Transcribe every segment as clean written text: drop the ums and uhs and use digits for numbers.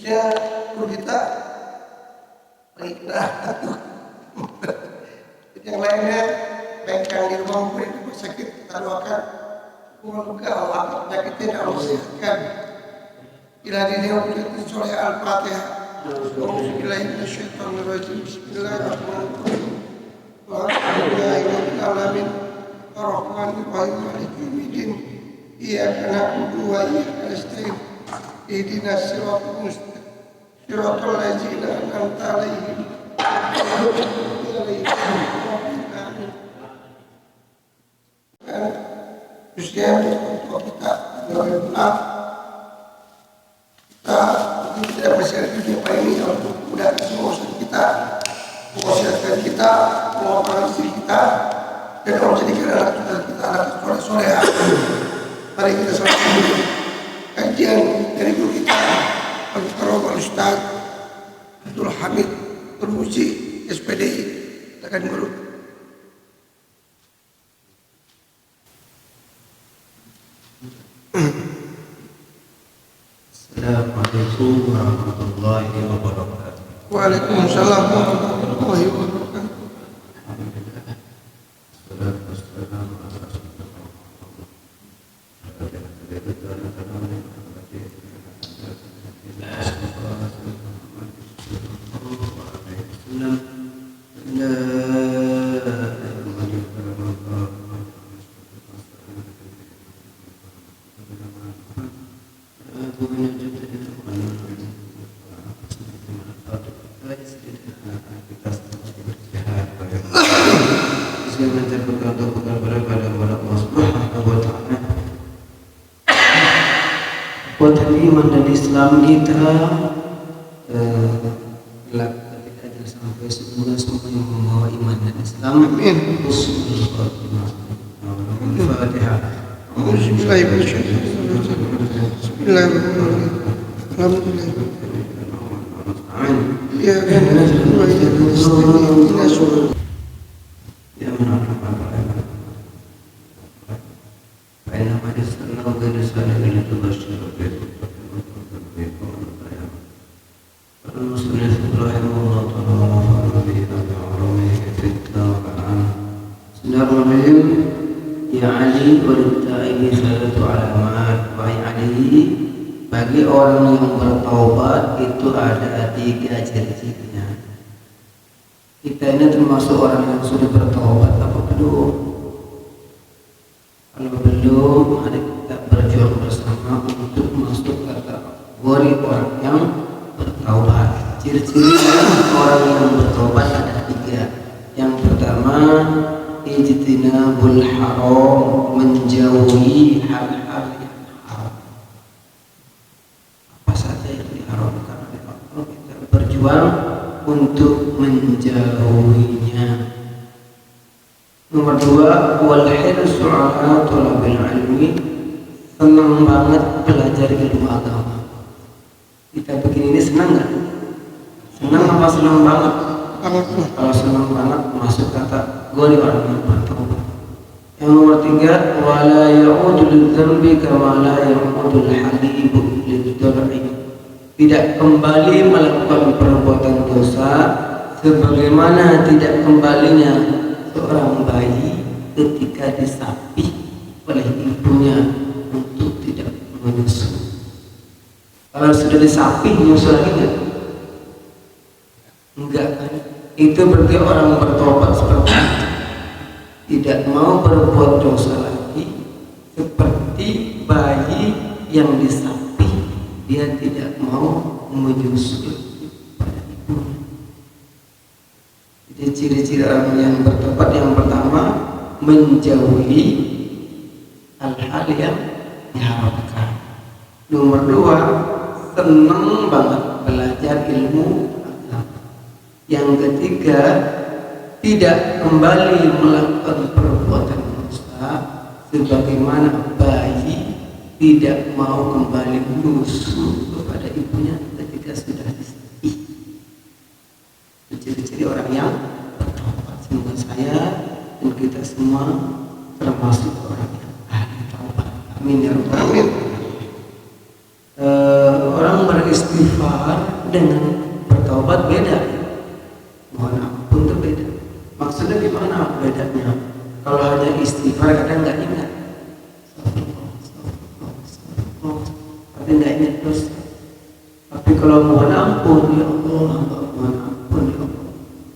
khususnya guru kita Rina. Yang lainnya bengkang di rumah murid di rumah sakit kita doakan semoga Allah penyakitnya Allah sehatkan. Ila dini ujiatin soleh al-fatihah. Bismillahirrahmanirrahim. Bismillahirrahmanirrahim. Alhamdulillahirabbil alamin. Arrahmanirrahim. Maliki yaumiddin. Iyyaka na'budu wa iyyaka nasta'in. Ihdinas siratal mustaqim. Siratal ladzina an'amta 'alaihim. Khususnya untuk kita kita tidak masyarakat dunia ini untuk mudah semua kita mewasiatkan kita mewakilkan istri kita dan menjadikan anak kita anak soleh. Mari kita selesai kajian dari guru kita Al-Karom Al-Ustaz Abdul Hamid Permusi SPDI. Katakan guru. Assalamualaikum warahmatullahi wabarakatuh. Waalaikumsalam warahmatullahi wabarakatuh. Alhamdulillah. Salatu wassalamu ala rasulillah. Buat iman dan Islam kita ketika aja sampai semoga semua yang membawa iman dan Islam. Amin. Al-Fatihah. Bismillahirrahmanirrahim. Alhamdulillah. Ya kan. Ya Ali ini salatu alamat. Wahai Ali, bagi orang yang bertaubat itu ada 3 ciri-cirinya. Kita ini termasuk orang yang sudah bertaubat apa belum? Kalau belum, mari kita berjuang bersama untuk masuk ke kategori orang yang bertaubat. Ciri-ciri orang yang bertaubat ada 3. Yang pertama, ijtinabul haram, menjauhi hal-hal yang haram. Apa saja yang diharamkan oleh Allah, kita berjuang untuk menjauhinya. Nomor 2, wal hirsu ala thalabil ilmi, senang banget belajar ilmu agama. Kita begini ini senang nggak? Senang apa senang banget? Kalau senang banget masuk kata gori orang yang bertaubat. Yang nomor 3, wala ya'udul dzambi kama la ya'udul halibu lidhar'i, tidak kembali melakukan perbuatan dosa sebagaimana tidak kembalinya seorang bayi ketika disapih oleh ibunya untuk tidak menyusu. Kalau sudah disapih menyusu lagi enggak kan? Itu berarti orang bertobat seperti itu, tidak mau berbuat dosa lagi, seperti bayi yang disapih, dia tidak mau menyusul pada ibunya. Jadi ciri-ciri orang yang bertobat yang pertama, menjauhi hal-hal yang diharamkan. Nomor 2, senang banget belajar ilmu. Yang ketiga, tidak kembali melakukan perbuatan dosa sebagaimana bayi tidak mau kembali menyusu kepada ibunya ketika sudah disapih. Ciri-ciri orang yang bertaubat. Semoga saya dan kita semua termasuk orang yang ahli taubat. Amin ya rabbal alamin. Orang beristighfar dengan bertaubat beda. Mohon ampun itu beda. Maksudnya gimana bedanya? Kalau hanya istighfar kadang nggak ingat. Tapi nggak ingat terus. Tapi kalau mohon ampun, ya Allah, hamba mohon ampun ya Allah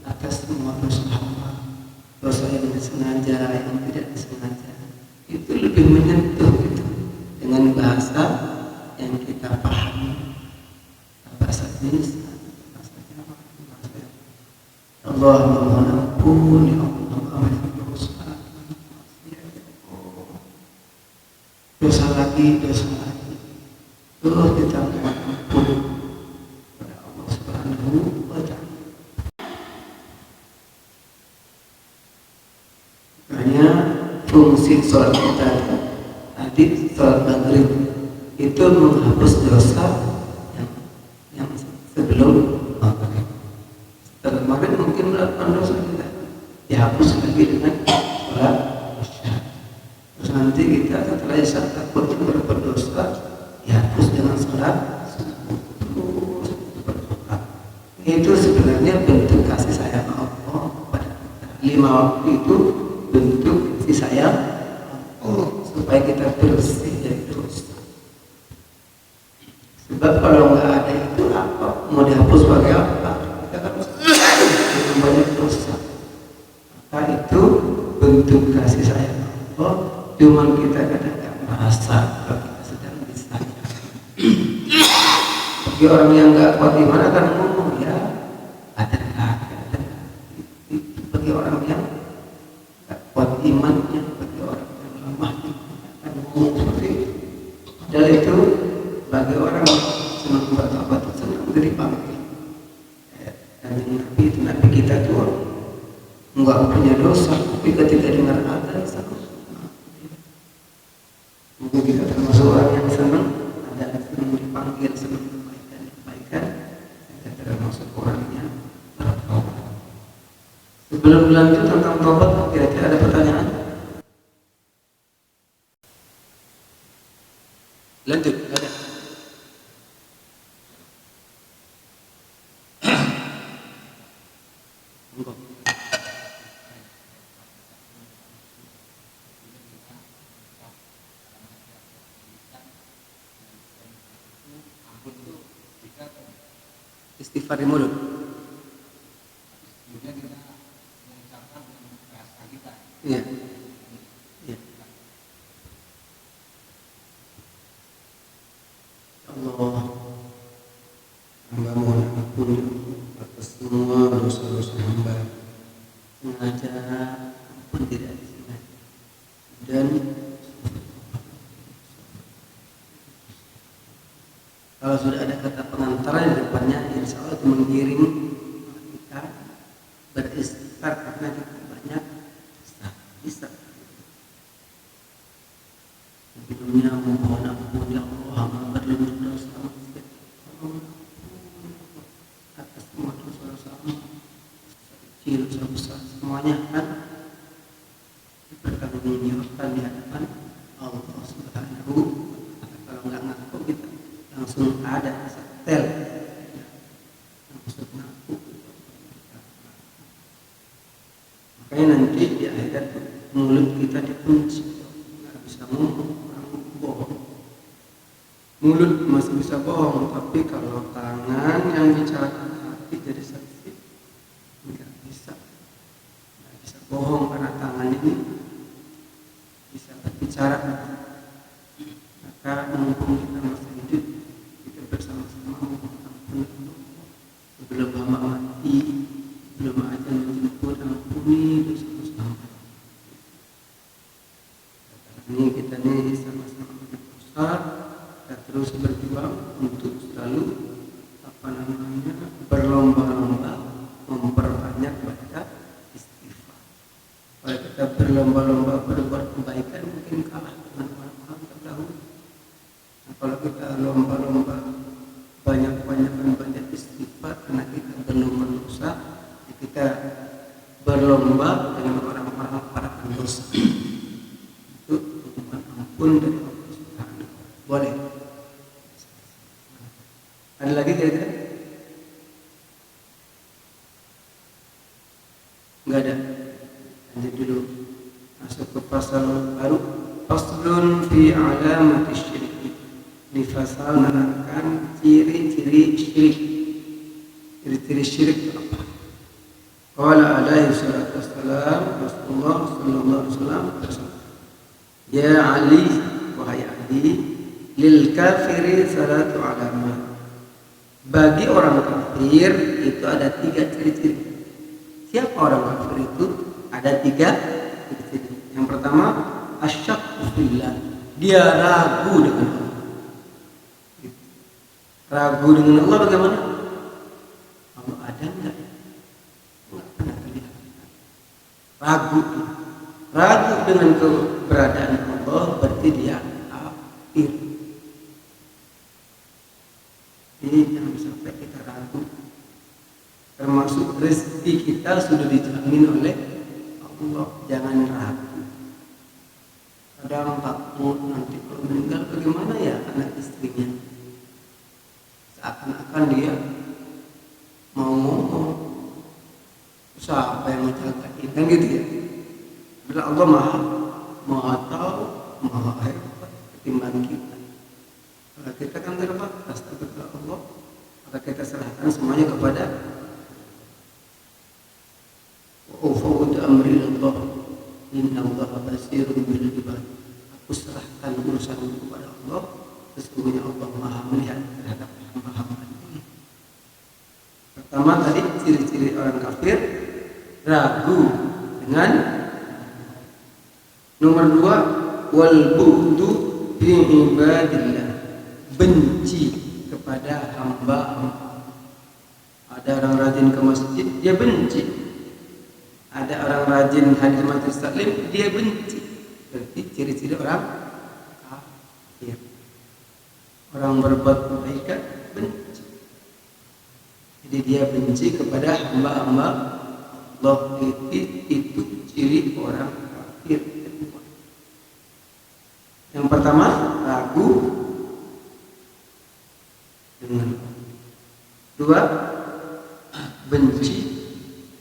atas semua dosa hamba, dosa yang disengaja, yang tidak disengaja, itu lebih menyentuh gitu dengan bahasa yang kita pahami, bahasa Indonesia, bahasa Jawa, bahasa Allah mohon ampun ya Allah, dosa, dosa lagi, terus kita mohon ampun pada Allah Subhanahu wa Ta'ala. Makanya fungsi sholat kita tadi, sholat maghrib itu menghapus dosa yang sebelum maghrib. Setelah maghrib mungkin melakukan dosa kita dihapus lagi dengan sholat isya. Terus nanti kita setelah isya takut berbuat dosa dihapus dengan sholat subuh. Itu sebenarnya bentuk kasih sayang Allah kepada kita. 5 waktu itu bentuk kasih sayang Allah supaya kita bersih dari dosa. Sebab kalau nggak ada itu apa mau dihapus pakai apa? Kita kan banyak dosa. Maka itu bentuk kasih sayang Allah. Cuman kita kadang nggak merasa kalau kita sedang disayang. Bagi orang yang nggak kuat iman akan ngomong ya ada. Bagi orang yang nggak kuat imannya, bagi orang yang lemah akan ngomong seperti itu. Padahal itu bagi orang senang bertobat, senang dipanggil. Dan Nabi itu Nabi kita tuh nggak punya dosa, tapi ketika dengar azan senang. Mungkin kita termasuk orang yang senang ada senang dipanggil, senang kebaikan, kita termasuk orang yang bertobat. Sebelum lanjut tentang tobat, kira-kira ada pertanyaan? Lanjut, ada. Istighfar di mulut. Iya. Iya. Allah, hamba mohon ampun atas semua dosa-dosa hamba, sengaja maupun tidak disengaja. Dan kalau sudah ada kata pengantar di depannya, insya Allah itu mengiring kita beristighfar karena kita banyak bisa. Sebelumnya mohon ampun ya Allah, hamba berlindung dosa atas semua dosa-dosa hamba, kecil, dosa besar, semuanya kan dipertanggungjawabkan di hadapan Allah Subhanahu wa Ta'ala. Kalau nggak ngaku kita langsung ada setel langsung ngaku. Makanya nanti di akhirat mulut kita dikunci, nggak bisa ngomong, orang bohong. Mulut masih bisa bohong, tapi kalau tangan yang bicara hati jadi saksi nggak bisa bohong karena tangan ini bisa berbicara. Maka mumpung kita masih hidup, kita bersama-sama mohon ampun sebelum hamba mati, sebelum ajal menjemput, ampuni dosa-dosa hamba. Ini kita nih sama-sama berdosa, kita terus berjuang untuk selalu berlomba-lomba memperbanyak baca istighfar. Kalau kita berlomba-lomba berbuat kebaikan mungkin kalah dengan orang-orang terdahulu. Nah, kalau kita lomba-lomba banyak istighfar karena kita belum berdosa, ya kita berlomba dengan orang-orang para pendosa. Itu mohon ampun dari Allah Subhanahu. Boleh. Ada baru. Faslun fi alamati syirik. Ini fasal menerangkan ciri-ciri syirik. Ciri-ciri syirik itu apa? Qala alaihi salatu wassalam, Rasulullah sallallahu alaihi wasallam bersabda, ya Ali, wahai Ali, lil kafiri salatu alamat. Bagi orang kafir itu ada 3 ciri-ciri. Siapa orang kafir itu? Ada 3 ciri-ciri. Yang pertama, asyakku fillah. Dia ragu dengan Allah. Ragu dengan Allah bagaimana? Allah ada enggak? Enggak pernah kelihatan. Ragu dengan keberadaan Allah berarti dia kafir. Jadi jangan sampai kita ragu. Termasuk rezeki kita sudah dijamin oleh Allah. Jangan ragu. Kadang takut nanti kalau meninggal bagaimana ya anak istrinya. Seakan-akan dia mau ngomong. Siapa yang menjaga kita gitu ya. Bila Allah maha tahu, maha hebat ketimbang kita. Kalau kita kan terbatas kepada Allah, maka kita serahkan semuanya kepada Ufawwid amri Allah, inna Allah basirun bil ibad. Aku serahkan urusanku kepada Allah, sesungguhnya Allah maha melihat terhadap hamba-hamba ini. Pertama tadi ciri-ciri orang kafir, ragu dengan. Nomor 2, wal bu'du fi ibadillah. Benci kepada hamba-hamba. Ada orang rajin ke masjid, dia benci. Ada orang rajin hadir majelis taklim, dia benci. Berarti ciri-ciri orang kafir. Orang berbuat kebaikan benci. Jadi dia benci kepada hamba-hamba Allah. Itu ciri orang kafir. Yang pertama, ragu dengan Allah. 2, benci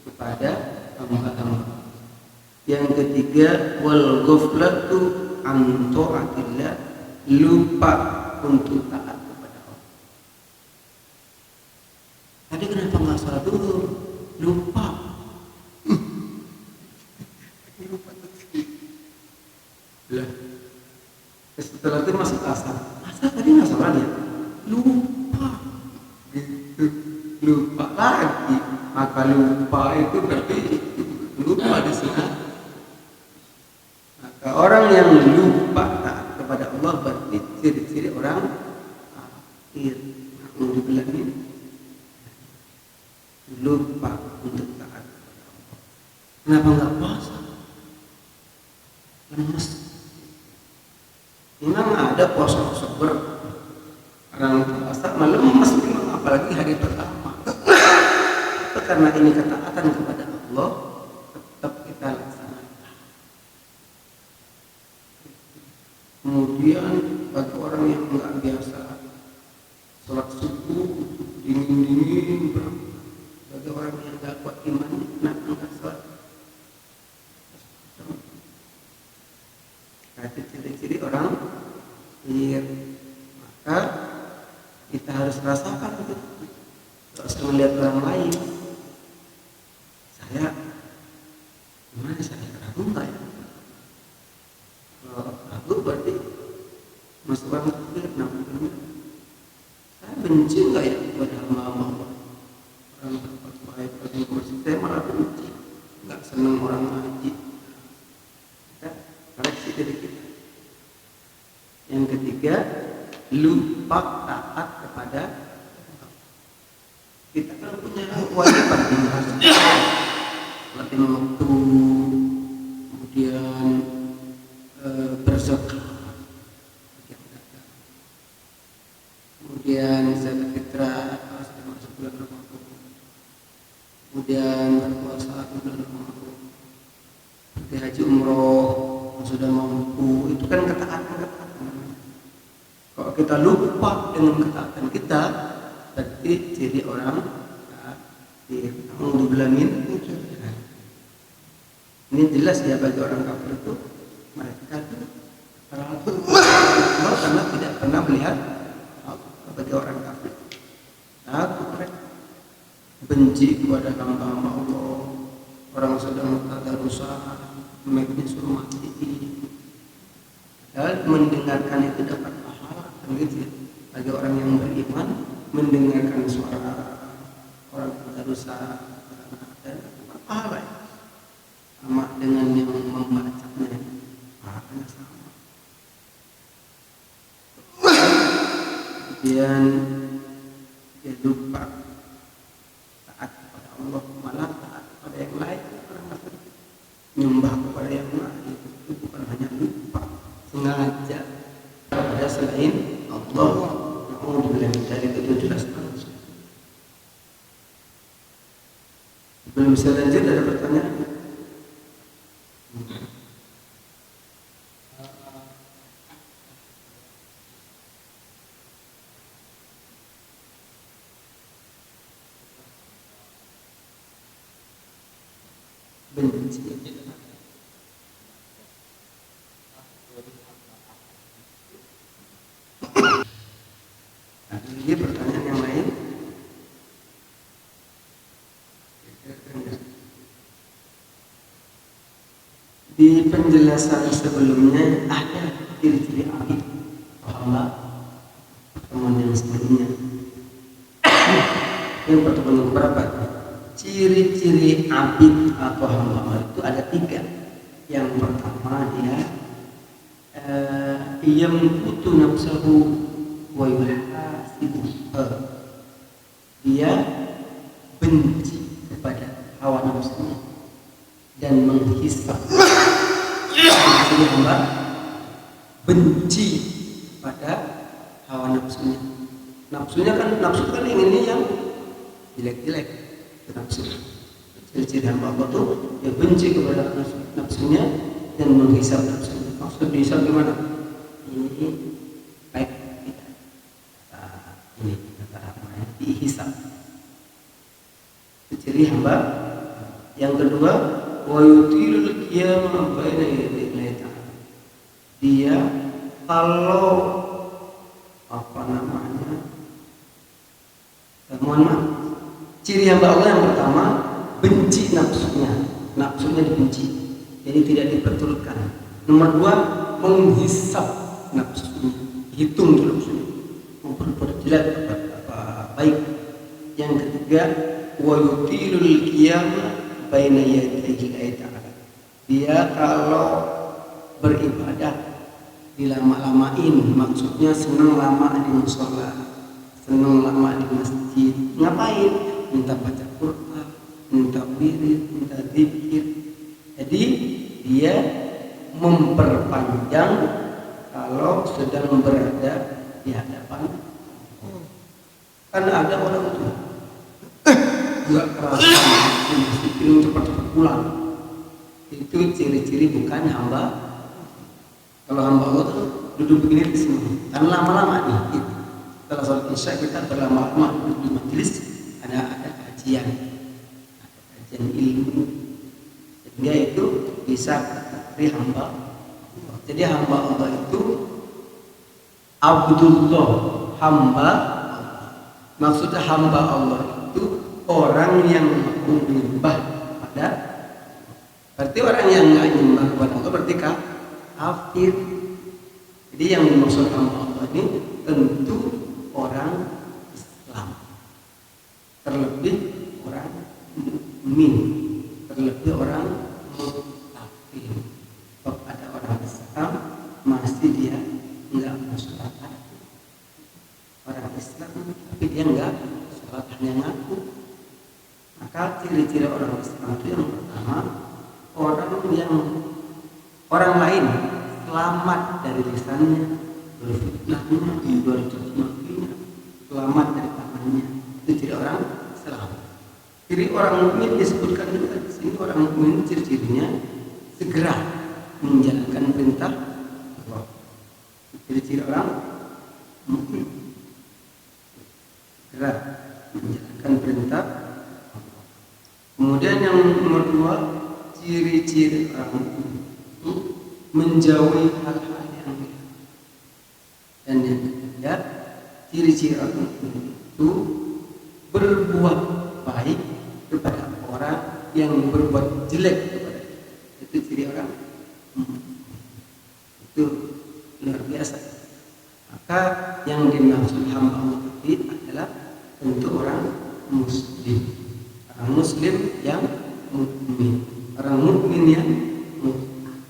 kepada hamba-hamba. Yang ketiga, wal ghaflatu an ta'atillah, lupa untuk taat kepada Allah. Tadi kenapa nggak salat dulu? Lupa. Lah. Setelah itu masuk asar. Asar tadi nggak salat ya? Lupa. Gitu. Lupa lagi. Maka lupa itu berarti lupa di sana. Maka orang yang lupa taat kepada Allah berarti ciri-ciri orang kafir. Alhamdulillah, lupa untuk taat kepada Allah. Kenapa nggak puasa? Lemes. Memang ada puasa sabar. Orang puasa malam lemes memang, apalagi hari pertama. Itu karena ini ketaatan kepada Allah, tetap kita laksanakan. Kemudian bagi orang yang nggak biasa sholat subuh dingin-dingin, bagi orang yang nggak kuat iman, nggak sholat. Ada ciri-ciri orang kafir. Maka kita harus rasakan itu. Tidak usah melihat orang lain. Saya gimana, saya ragu nggak ya? Kalau ragu berarti masuk orang kafir. Saya benci nggak ya kepada hamba-hamba Allah? Orang berbuat baik, orang bersih, saya malah benci. Nggak senang orang ngaji. Kita koreksi diri kita. Yang ketiga, lupa taat kepada Allah. Kita kan punya kewajiban sholat lima waktu, kemudian berzakat, kemudian zakat fitrah sudah masuk bulan Ramadan, kemudian berpuasa di bulan Ramadan, pergi haji umroh sudah mampu. Itu kan ketaatan. Kalau kita lupa dengan ketaatan kita, berarti jadi orang kafir. Alhamdulillah. Ini jelas ya bagi orang kafir itu Mereka itu Allah karena tidak pernah melihat Allah bagi orang kafir. Takut mereka, benci kepada hamba-hamba Allah. Orang sedang tadarusan, mic-nya suruh mati. Dan mendengarkan itu dapat pahala, kan gitu ya. Bagi orang yang beriman, mendengarkan suara orang tadarusan dan dapat pahala ya. Sama dengan yang membacanya, pahalanya sama. Kemudian dia lupa taat kepada Allah, malah taat kepada yang lain. Orang kafir nyembah kepada yang lain itu bukan hanya lupa, sengaja kepada selain Allah. Alhamdulillah dari itu jelas banget. Belum bisa lanjut, ada pertanyaan? Benci. Nah, ini pertanyaan yang lain. Di penjelasan sebelumnya ada ciri-ciri abid hamba pertemuan yang sebelumnya. Yang pertemuan yang berapa? Ciri-ciri abid atau hamba Allah itu ada 3. Yang pertama dia mengikuti nafsahu wa yuhasibu. Dia benci kepada hawa nafsunya dan menghisap. Jadi hamba benci pada hawa nafsunya. Nafsunya kan inginnya yang jelek-jelek. Nafsu. Ciri-ciri hamba Allah itu dia benci kepada nafsunya dan menghisap nafsunya. Maksud dihisap gimana? Ini baik tidak. Ini kata namanya dihisap. Ciri hamba. Yang kedua, wa yutilul qiyama baina yadayhi ta'ala. Dia kalau mohon maaf, ciri hamba Allah yang pertama benci nafsunya dibenci, jadi tidak diperturutkan. Nomor 2, menghisap nafsunya, hitung dulu nafsunya, mau berbuat jelek apa baik. Yang ketiga, wa yutilul qiyama baina yadayhi ta'ala. Dia kalau beribadah dilama-lamain, maksudnya senang lama di musola, senang lama di masjid. Ngapain? Minta baca Quran, minta wirid, minta zikir. Jadi dia memperpanjang kalau sedang berada di hadapan. Karena ada orang itu nggak kerasa, ingin cepat-cepat pulang. Itu ciri-ciri bukan hamba. Kalau hamba Allah tuh duduk begini di sini, kan lama-lama nih. Gitu. Setelah sholat isya kita berlama-lama duduk di majelis, ada kajian ilmu, sehingga itu bisa dari hamba. Jadi hamba Allah itu Abdullah, hamba Allah. Maksudnya hamba Allah itu orang yang menyembah pada. Berarti orang yang nggak menyembah kepada Allah berarti kafir. Jadi yang dimaksud hamba Allah ini tentu orang Islam, terlebih orang mukmin, terlebih orang mukmin. Kalau ada orang Islam masih dia nggak sholat, orang Islam tapi dia nggak sholat, hanya ngaku. Maka ciri-ciri orang Islam itu yang pertama, orang lain selamat dari lisannya, dari fitnahnya, dari cacimakinya, selamat dari tangannya. Itu ciri orang Islam. Ciri orang mukmin disebutkan juga di sini. Orang mukmin ciri-cirinya segera menjalankan perintah Allah. Ciri-ciri orang mukmin segera menjalankan perintah Allah. Kemudian yang nomor 2, ciri-ciri orang mukmin menjauhi hal-hal yang dan yang ketiga ciri-ciri orang mukmin itu berbuat baik kepada orang yang berbuat jelek kepada kita. Itu ciri orang itu luar biasa. Maka yang dimaksud hamba Allah tadi adalah tentu orang muslim yang mukmin, orang mukmin yang mukmin.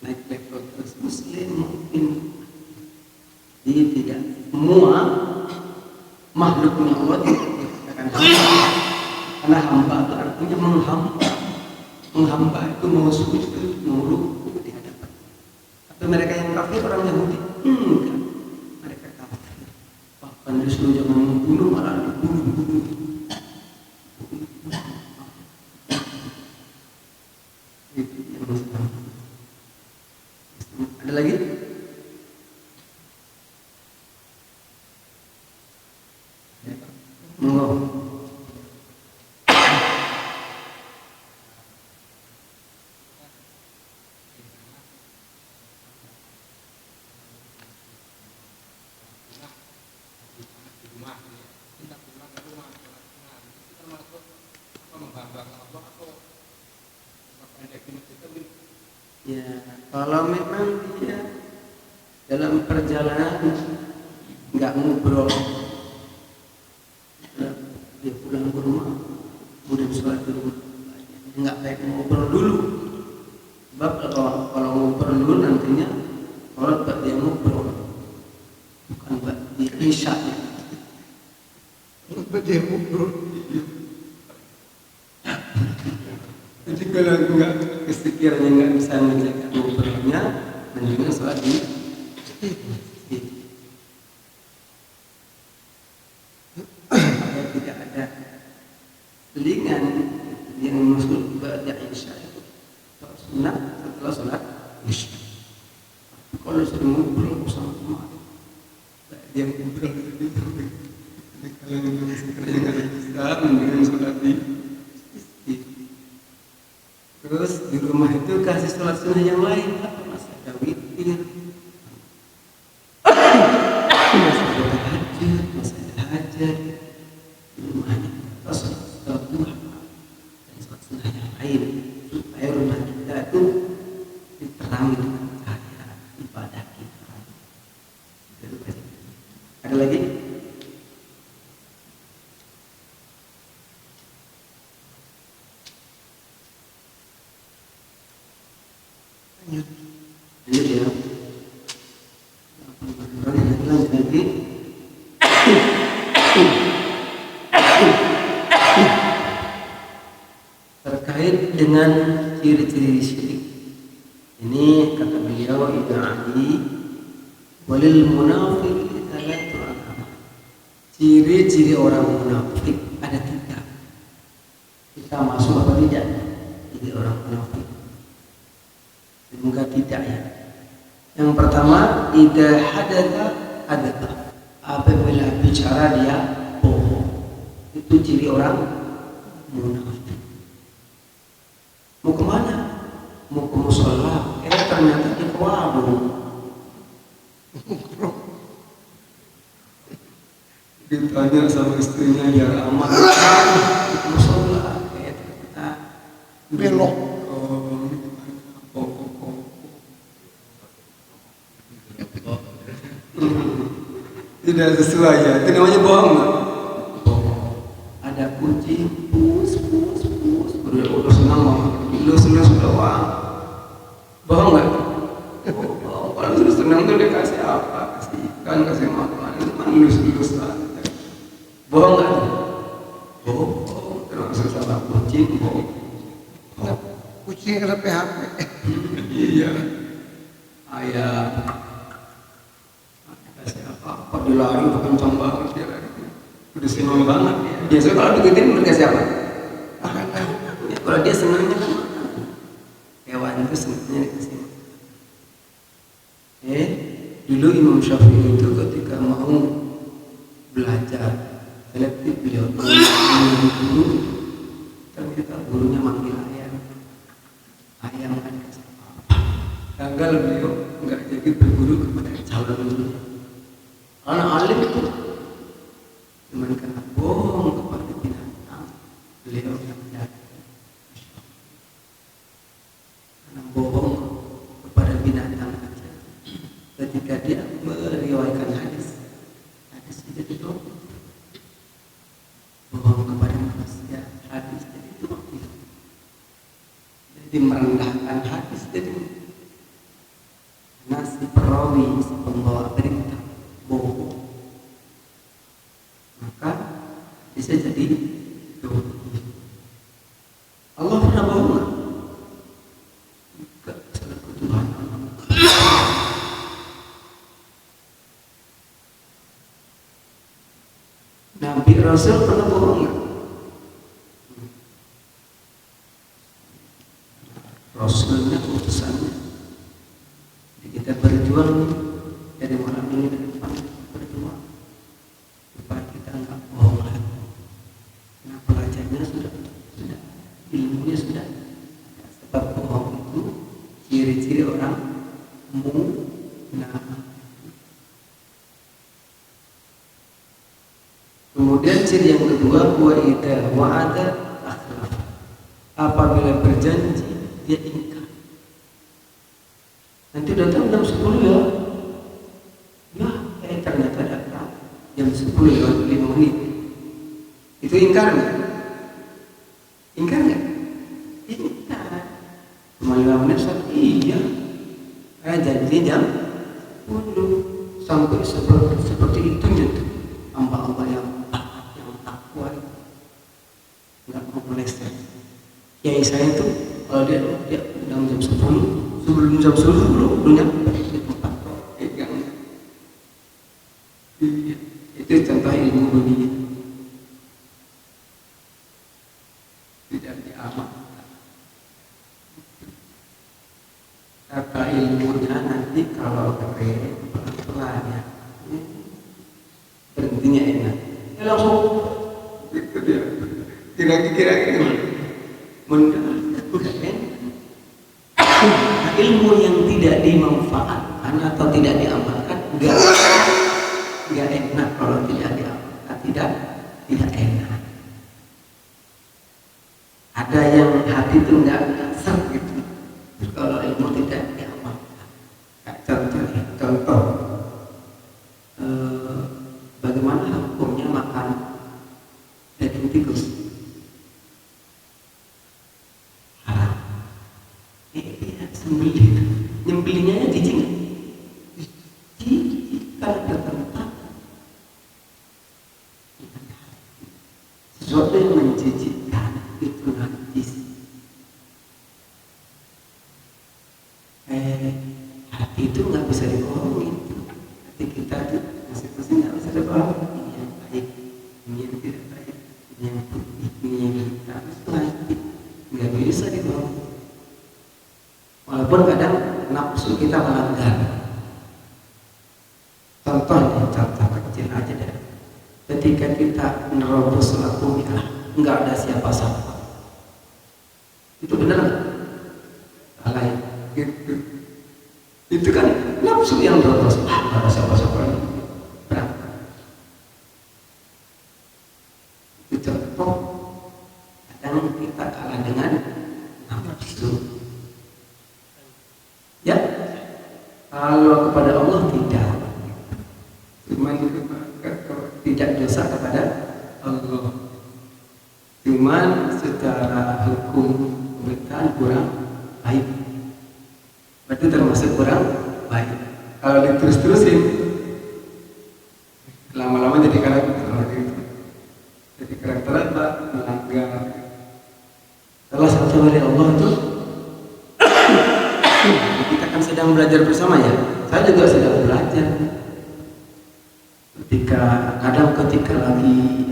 Naik level terus muslim mukmin. Jadi tidak semua makhluknya Allah dikatakan hamba, karena hamba itu artinya menghamba itu mau sujud, mau rukuk di hadapan. Tapi mereka yang kafir orang Yahudi enggak, mereka kafir. Bahkan disuruh jangan membunuh malah dibunuh. Itu yang Islam. Ada lagi? Monggo. Ya, kalau memang dia dalam perjalanan nggak ngobrol, dia pulang ke rumah, kemudian sholat di rumah, nggak baik ngobrol dulu. Sebab kalau ngobrol dulu nantinya sholat buat dia ngobrol, bukan buat dia isya. Buat dia ngobrol. Jadi kalau nggak sekiranya nggak bisa menjaga ngobrolnya, mendingan sholat di masjid. Supaya tidak ada selingan yang masuk pada isya itu sholat sunat setelah sholat isya. Kalau sudah ngobrol sama teman, dia ngobrol itu kalau sekiranya nggak bisa, mendingan sholat di masjid. Terus di rumah itu kasih sholat sunnah yang lain, masih ada witir, masih ada tahajud, masih ada hajat di rumahnya. Terus sholat duha dan sholat sunnah yang lain supaya rumah kita itu diterangi dengan cahaya ibadah kita. Ada lagi? Lanjut ya. Lanjut lagi. Terkait dengan ciri-ciri syirik. Ini kata beliau Ibnu Ali, walil munafiqi thalathu alamat. Ciri-ciri orang munafik ada 3. Kita masuk apa tidak? Jadi orang munafik. Semoga tidak ya. Yang pertama, idza hadatsa adzaba. Apabila bicara dia bohong. Itu ciri orang munafik. Mau kemana? Mau ke musola. Ternyata di warung. Ditanya sama istrinya ya aman. Musola. Ternyata Belok. Tidak sesuai ya, itu namanya bohong nggak? Bohong. Ada kucing, pus, udah senang lu doang. Bohong nggak? Bohong. Kalau lu senang tuh dia kasih apa? Kasih ikan, kasih makan, cuma lulus lah. Bohong nggak? Bohong. Termasuk sama kucing, bohong. Kucing kena PHP. Iya. Ayam. Apa dia lari udah kencang banget dia lari, udah senang banget dia. Biasanya kalau digituin mereka siapa? Makanan. Ya, kalau dia senangnya kan makan. Hewan itu senangnya dikasih makan. Dulu Imam Syafi'i itu ketika mau belajar selektif beliau guru, ternyata gurunya manggil ayam. yang nggak dikasih apa-apa. Gagal beliau nggak jadi berguru kepada calon guru. Anak alim itu cuman karena bohong kepada binatang, beliau yang menjadi karena bohong kepada binatang saja. Ketika dia meriwayatkan hadis jadi doa. Bohong kepada manusia, hadis jadi doa. Jadi merendahkan hadis jadi nasi perawi pembawa berita bohong, maka bisa jadi doa. Allah pernah bohong nggak? Enggak, selaku Tuhan. Nabi Rasul pernah bohong nggak? Rasulnya utusannya. Jadi kita berjuang dari malam ini ke depan, berjuang supaya kita nggak bohong lagi. Nah, pelajarnya sudah ilmunya sudah. Sebab bohong itu ciri-ciri orang munafik. Kemudian ciri yang kedua, wa idza wa'ada akhlaf. Apabila berjanji dia ingkar. Nanti datang jam 10 ya. Ya, ternyata datang jam 10 lewat 5 menit. Itu ingkar nggak? Ingkar nggak? Ingkar. Cuma 5 menit saja. Iya. Janji jam 10 sampai seperti itu gitu. Hamba-hamba yang takwa nggak mau meleset. Kiai saya itu kalau dia dalam jam 10 sebelum jam 10 belum nyampe di tempat pegang. Itu contoh ilmu dunia tidak diamalkan. Kata ilmunya nanti kalau keren pelan-pelan ya. Berhentinya enak. Ya langsung itu dia. Kira-kira gimana? Udah enak. Nah, ilmu yang tidak dimanfaatkan atau tidak diamalkan enggak enak. Kalau tidak diamalkan tidak enak. Ada yang hati itu enggak ser gitu. Kalau ilmu tidak diamalkan. Contoh. Bagaimana hukumnya makan daging tikus? Haram. Sembelih. Nyembelihnya jijik nggak? Jijik kalau bertentangan. Sesuatu yang menjijikkan itu najis. Hati itu nggak bisa dibohongin. Hati kita itu masing-masing nggak bisa dibohongin. Ini yang baik, ini yang tidak baik, ini yang putih, ini yang hitam. Itu nggak bisa dibohongin. Walaupun kadang nafsu kita melanggar. Contohnya, contoh kecil aja deh. Ketika kita nerobos lampu merah, nggak ada siapa-siapa. Itu benar nggak? Salah ya? Gitu. Itu kan nafsu yang nerobos. Nggak ada siapa-siapa. Berangkat. Itu contoh. Kadang kita kalah dengan nafsu. Ya, kalau kepada Allah tidak, cuman tidak dosa kepada Allah, cuman secara hukum pemerintahan kurang baik, berarti termasuk kurang baik. Kalau diterus-terusin, lama-lama jadi karakter apa? Melanggar. Salah satu dari Allah itu. Kita kan sedang belajar bersama ya. Saya juga sedang belajar. Ketika lagi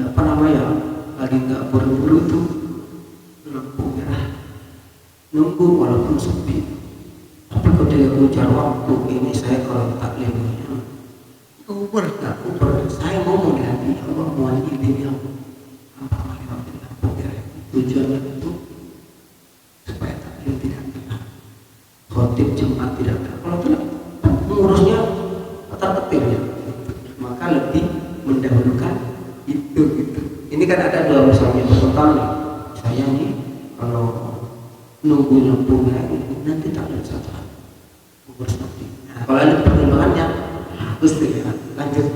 lagi nggak buru-buru tuh lampu merah, nunggu walaupun sepi. Tapi ketika ujar waktu ini saya kalau taklimnya uber, saya ngomong di hati Allah mau ini apa lewat lampu merah. Tujuannya itu supaya taklim tidak hilang. khotib jemaat tidak tahu. Kalau tidak, mengurusnya ketar-ketir ya. Maka lebih mendahulukan itu gitu. Ini kan ada dua misalnya contoh nih. Saya nih kalau nunggu lampu merah nanti tak ada saja urus nanti. Nah, kalau ada pertimbangannya harus ya lanjut.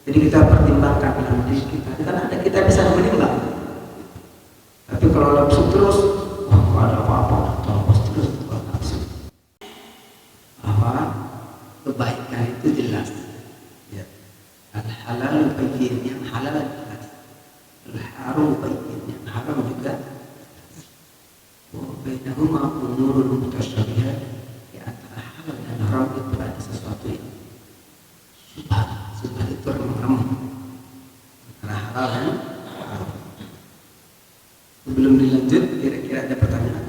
Jadi kita pertimbangkan dalam diri kita. Kan ada kita bisa menimbang. Tapi kalau nafsu terus, wah ada apa-apa, terus nafsu. Bahwa kebaikan itu jelas. Ya. Al-halal bayyin, yang halal jelas. Al-haram bayyin, yang haram juga. Wa bainahuma umurun mutasyabihat. Di antara halal dan haram itu ada sesuatu yang subhat itu remeh-remeh. Antara halal dan haram. Sebelum dilanjut, kira-kira ada pertanyaan?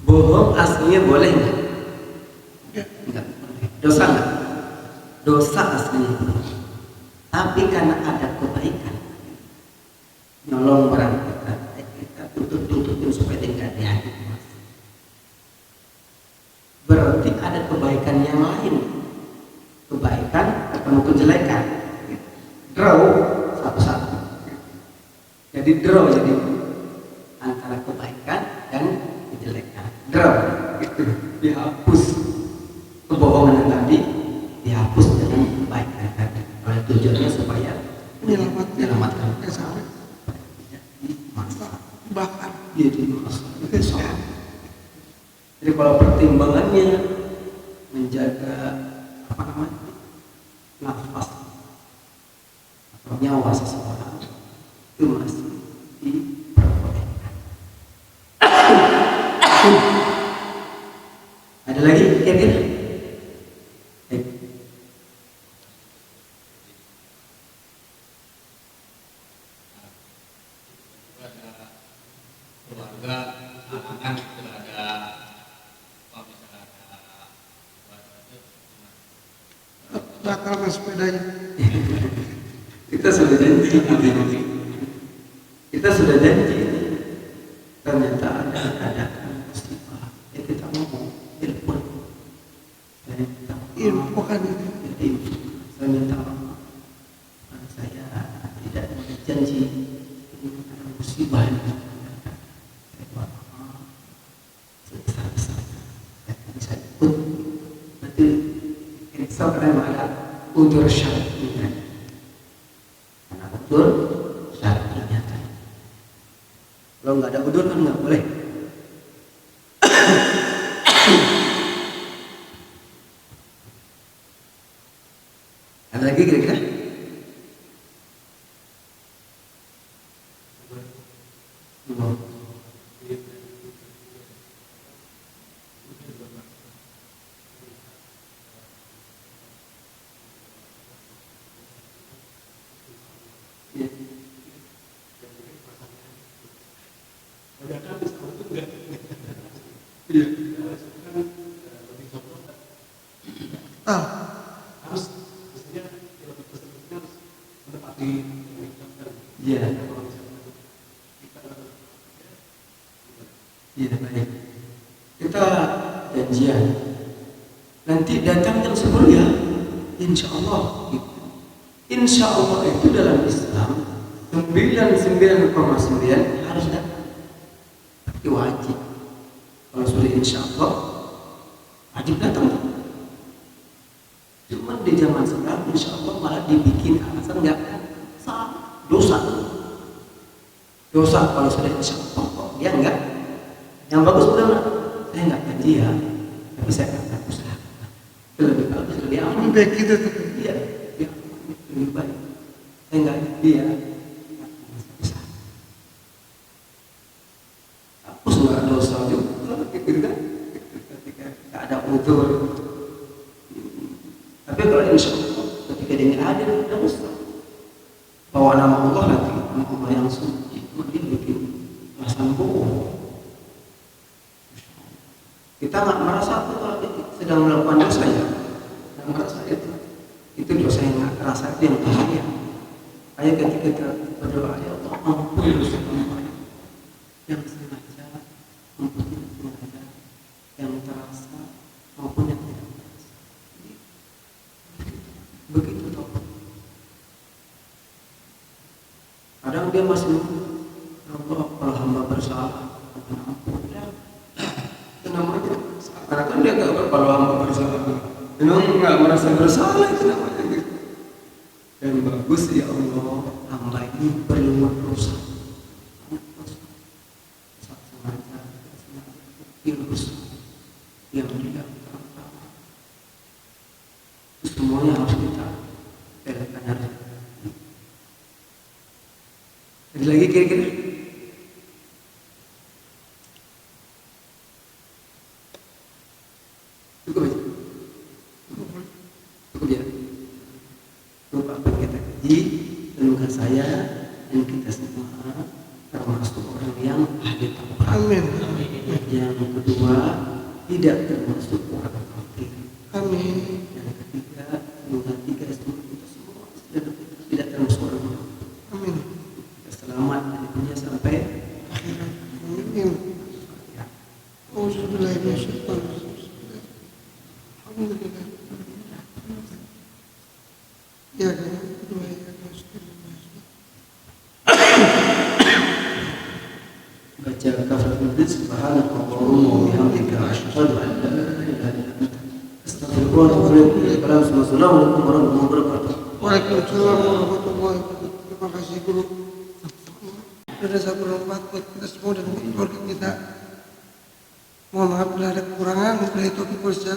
Bohong aslinya boleh nggak? Nggak boleh. Dosa nggak? Dosa aslinya boleh. Tapi karena ada kebaikan, nyolong barang kita tutup-tutupin supaya tidak dihati. Berarti ada kebaikan yang lain. Kebaikan ketemu kejelekan, draw satu-satu. Jadi draw jadi antara kebaikan dan kejelekan. Draw itu dihapus kebohongan yang tadi, dihapus dengan kebaikan tadi. Oleh tujuannya supaya menyelamatkan sampai masalah bahkan jadi masalah. Jadi kalau pertimbangannya menjaga apa namanya nafas atau nyawa seseorang itu masih diperbolehkan. Ada lagi kira-kira? Keluarga, anak-anak itu ada kalau misalnya ada batalkan sepedanya. Kita sudah janji. Kita sudah janji. Ternyata ada keadaan musibah. Ya kita ngomong, telepon. Saya minta Info kan itu. jadi saya minta maaf. Karena saya tidak berjanji ini ada musibah ini. Saya buat maaf. Sebesar-besarnya. Saya bisa ikut. Berarti kita karena ada udur syar'inya. Karena udur syar'inya. Kalau nggak ada udur kan nggak boleh. Ada lagi kira-kira? Iya baik. Kita janjian. Nanti datang jam 10 ya. Insya Allah. Insya Allah itu dalam Islam 99,9 harus datang. Tapi wajib. Kalau sudah insya Allah wajib datang. Cuma di zaman sekarang insya Allah malah dibikin alasan nggak salah, dosa. Dosa kalau sudah insya Allah kok dia enggak. Yang bagus udah nggak? Saya nggak janji ya, tapi saya akan berusaha. Itu lebih bagus, lebih aman. Lebih baik gitu tuh. Iya, ya, lebih baik. Saya nggak janji ya, bisa. Hapus nggak dosa juga, gitu kan? Ketika ada udzur. Tapi kalau insya Allah ketika dia nggak ada, tidak usah. Bawa nama Allah lagi, nama Allah yang suci, dia bikin perasaan bohong. Kita nggak merasa sedang melakukan dosa ya, nggak merasa itu dosa yang nggak terasa, itu yang bahaya. Kayak ketika kita berdoa ya Allah ampun dosa kami. Memang nggak merasa bersalah itu namanya gitu. Dan bagus ya Allah, hamba ini perlu berusaha. Sengaja, yang tidak itu semuanya harus kita belajarkan hari. Ada lagi kira-kira? Cukup aja. Cukup ya. Cukup apa yang kita kaji, semoga saya dan kita semua termasuk orang yang ahli tauhid. Amin. Yang kedua, tidak termasuk orang kafir. Amin. Yang ketiga, semoga kita semua tidak termasuk orang munafik. Amin. Kita selamat dari dunia sampai akhirat. Amin. Auzubillahi minasyaitonir rajim. Alhamdulillah. Ya kan, kedua ya kan. Baca kafaratul majlis, subhanakallahumma wa bihamdika asyhadu an la ilaha illa anta astaghfiruka wa atubu ilaik. Assalamualaikum warahmatullahi wabarakatuh. Waalaikumsalam warahmatullahi wabarakatuh. Terima kasih guru. Ada satu bermanfaat buat kita semua dan buat keluarga kita. Mohon maaf bila ada kekurangan. Bila itu kita